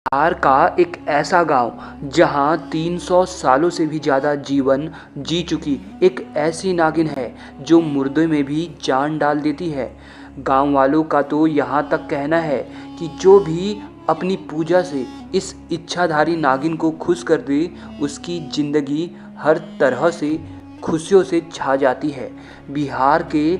बिहार का एक ऐसा गांव जहां 300 सालों से भी ज़्यादा जीवन जी चुकी एक ऐसी नागिन है जो मुर्दे में भी जान डाल देती है। गांव वालों का तो यहाँ तक कहना है कि जो भी अपनी पूजा से इस इच्छाधारी नागिन को खुश कर दे उसकी जिंदगी हर तरह से खुशियों से छा जाती है। बिहार के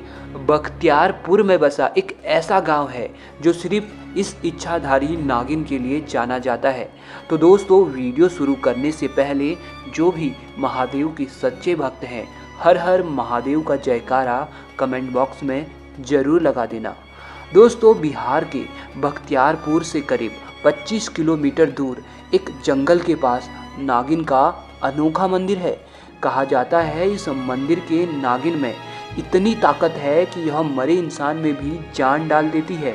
बख्तियारपुर में बसा एक ऐसा गांव है जो सिर्फ इस इच्छाधारी नागिन के लिए जाना जाता है। तो दोस्तों, वीडियो शुरू करने से पहले जो भी महादेव के सच्चे भक्त हैं, हर हर महादेव का जयकारा कमेंट बॉक्स में ज़रूर लगा देना। दोस्तों, बिहार के बख्तियारपुर से करीब 25 किलोमीटर दूर एक जंगल के पास नागिन का अनोखा मंदिर है। कहा जाता है इस मंदिर के नागिन में इतनी ताकत है कि यह मरे इंसान में भी जान डाल देती है।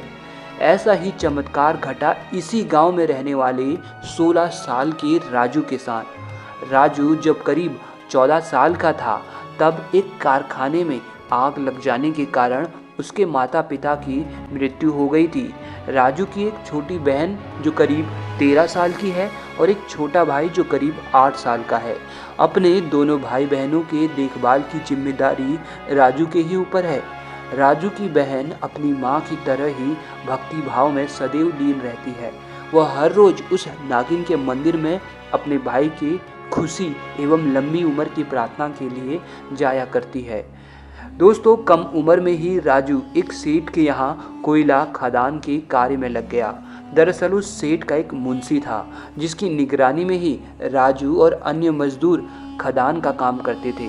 ऐसा ही चमत्कार घटा इसी गांव में रहने वाले 16 साल के राजू के साथ। राजू जब करीब 14 साल का था तब एक कारखाने में आग लग जाने के कारण उसके माता पिता की मृत्यु हो गई थी। राजू की एक छोटी बहन जो करीब 13 साल की है और एक छोटा भाई जो करीब 8 साल का है। अपने दोनों भाई बहनों के देखभाल की जिम्मेदारी राजू के ही ऊपर है। राजू की बहन अपनी माँ की तरह ही भक्ति भाव में सदैव लीन रहती है। वह हर रोज उस नागिन के मंदिर में अपने भाई की खुशी एवं लंबी उम्र की प्रार्थना के लिए जाया करती है। दोस्तों, कम उम्र में ही राजू एक सेठ के यहाँ कोयला खदान के कार्य में लग गया। दरअसल उस सेठ का एक मुंशी था जिसकी निगरानी में ही राजू और अन्य मजदूर खदान का काम करते थे।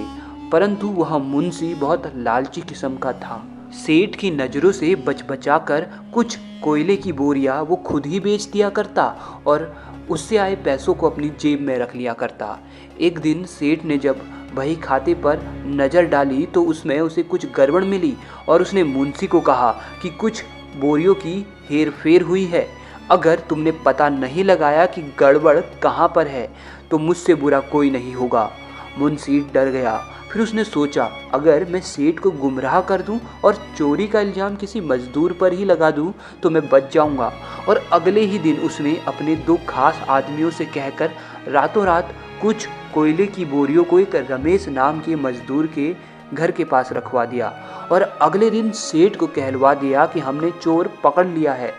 परंतु वह मुंशी बहुत लालची किस्म का था। सेठ की नज़रों से बच कर कुछ कोयले की बोरियां वो खुद ही बेच दिया करता और उससे आए पैसों को अपनी जेब में रख लिया करता। एक दिन सेठ ने जब बही खाते पर नज़र डाली तो उसमें उसे कुछ गड़बड़ मिली और उसने मुंशी को कहा कि कुछ बोरियों की हेर फेर हुई है। अगर तुमने पता नहीं लगाया कि गड़बड़ कहाँ पर है तो मुझसे बुरा कोई नहीं होगा। मुंशी डर गया। फिर उसने सोचा, अगर मैं सेठ को गुमराह कर दूं और चोरी का इल्ज़ाम किसी मजदूर पर ही लगा दूं तो मैं बच जाऊंगा। और अगले ही दिन उसने अपने 2 खास आदमियों से कहकर रातों रात कुछ कोयले की बोरियों को एक रमेश नाम के मजदूर के घर के पास रखवा दिया और अगले दिन सेठ को कहलवा दिया कि हमने चोर पकड़ लिया है।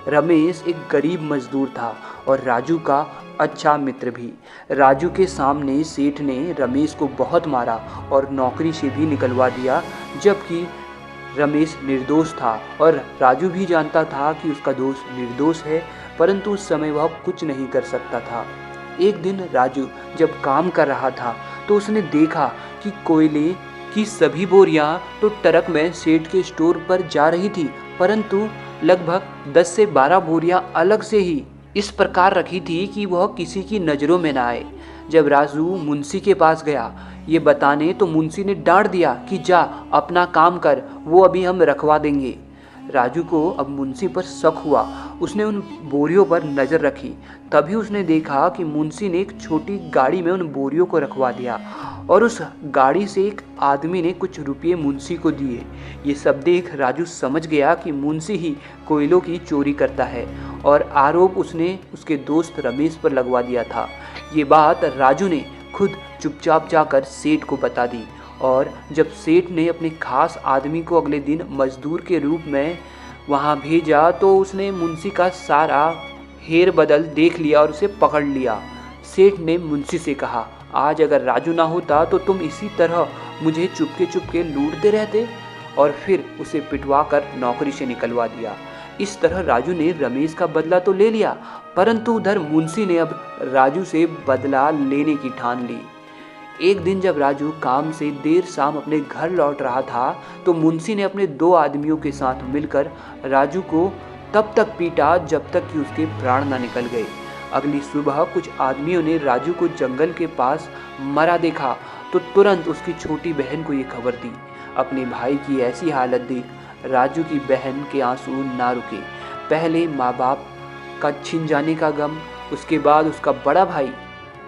रमेश एक गरीब मजदूर था और राजू का अच्छा मित्र भी। राजू के सामने सेठ ने रमेश को बहुत मारा और नौकरी से भी निकलवा दिया, जबकि रमेश निर्दोष था और राजू भी जानता था कि उसका दोस्त निर्दोष है, परंतु उस समय वह कुछ नहीं कर सकता था। एक दिन राजू जब काम कर रहा था तो उसने देखा कि कोयले की सभी बोरियां तो ट्रक में सेठ के स्टोर पर जा रही थी, परंतु लगभग 10 से 12 बोरियां अलग से ही इस प्रकार रखी थी कि वह किसी की नज़रों में न आए। जब राजू मुंशी के पास गया ये बताने तो मुंशी ने डांट दिया कि जा अपना काम कर, वो अभी हम रखवा देंगे। राजू को अब मुंशी पर शक हुआ। उसने उन बोरियों पर नज़र रखी। तभी उसने देखा कि मुंशी ने एक छोटी गाड़ी में उन बोरियों को रखवा दिया और उस गाड़ी से एक आदमी ने कुछ रुपये मुंशी को दिए। ये सब देख राजू समझ गया कि मुंशी ही कोयलों की चोरी करता है और आरोप उसने उसके दोस्त रमेश पर लगवा दिया था। ये बात राजू ने खुद चुपचाप जाकर सेठ को बता दी और जब सेठ ने अपने खास आदमी को अगले दिन मजदूर के रूप में वहां भेजा तो उसने मुंशी का सारा हेर बदल देख लिया और उसे पकड़ लिया। सेठ ने मुंशी से कहा, आज अगर राजू ना होता तो तुम इसी तरह मुझे चुपके चुपके लूटते रहते, और फिर उसे पिटवा कर नौकरी से निकलवा दिया। इस तरह राजू ने रमेश का बदला तो ले लिया, परंतु उधर मुंशी ने अब राजू से बदला लेने की ठान ली। एक दिन जब राजू काम से देर शाम अपने घर लौट रहा था तो मुंशी ने अपने 2 आदमियों के साथ मिलकर राजू को तब तक पीटा जब तक कि उसके प्राण न निकल गए। अगली सुबह कुछ आदमियों ने राजू को जंगल के पास मरा देखा तो तुरंत उसकी छोटी बहन को ये खबर दी। अपने भाई की ऐसी हालत देख राजू की बहन के आंसू ना रुके। पहले माँ बाप का छिन जाने का गम, उसके बाद उसका बड़ा भाई।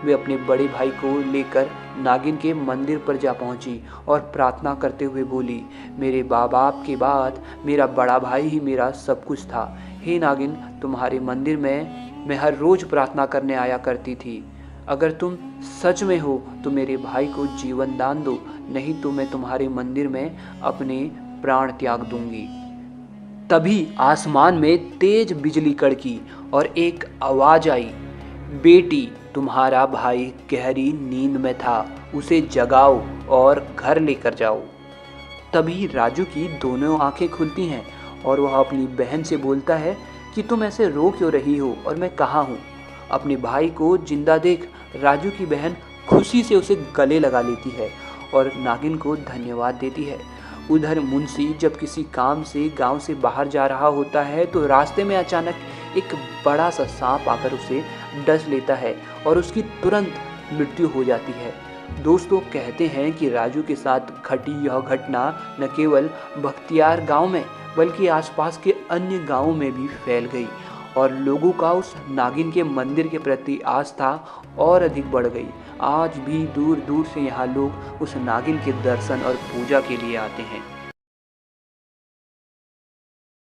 वे अपने बड़े भाई को लेकर नागिन के मंदिर पर जा पहुंची और प्रार्थना करते हुए बोली, मेरे माँ बाप के बाद मेरा बड़ा भाई ही मेरा सब कुछ था। हे नागिन, तुम्हारे मंदिर में मैं हर रोज प्रार्थना करने आया करती थी। अगर तुम सच में हो तो मेरे भाई को जीवन दान दो, नहीं तो मैं तुम्हारे मंदिर में अपने प्राण त्याग दूंगी। तभी आसमान में तेज बिजली कड़की और एक आवाज आई, बेटी, तुम्हारा भाई गहरी नींद में था, उसे जगाओ और घर लेकर जाओ। तभी राजू की दोनों आंखें खुलती हैं और वह अपनी बहन से बोलता है कि तुम ऐसे रो क्यों रही हो और मैं कहाँ हूँ। अपने भाई को जिंदा देख राजू की बहन खुशी से उसे गले लगा लेती है और नागिन को धन्यवाद देती है। उधर मुंशी जब किसी काम से गांव से बाहर जा रहा होता है तो रास्ते में अचानक एक बड़ा सा सांप आकर उसे डस लेता है और उसकी तुरंत मृत्यु हो जाती है। दोस्तों, कहते हैं कि राजू के साथ घटी यह घटना न केवल बख्तियार गांव में बल्कि आसपास के अन्य गांवों में भी फैल गई और लोगों का उस नागिन के मंदिर के प्रति आस्था और अधिक बढ़ गई। आज भी दूर दूर से यहाँ लोग उस नागिन के दर्शन और पूजा के लिए आते हैं।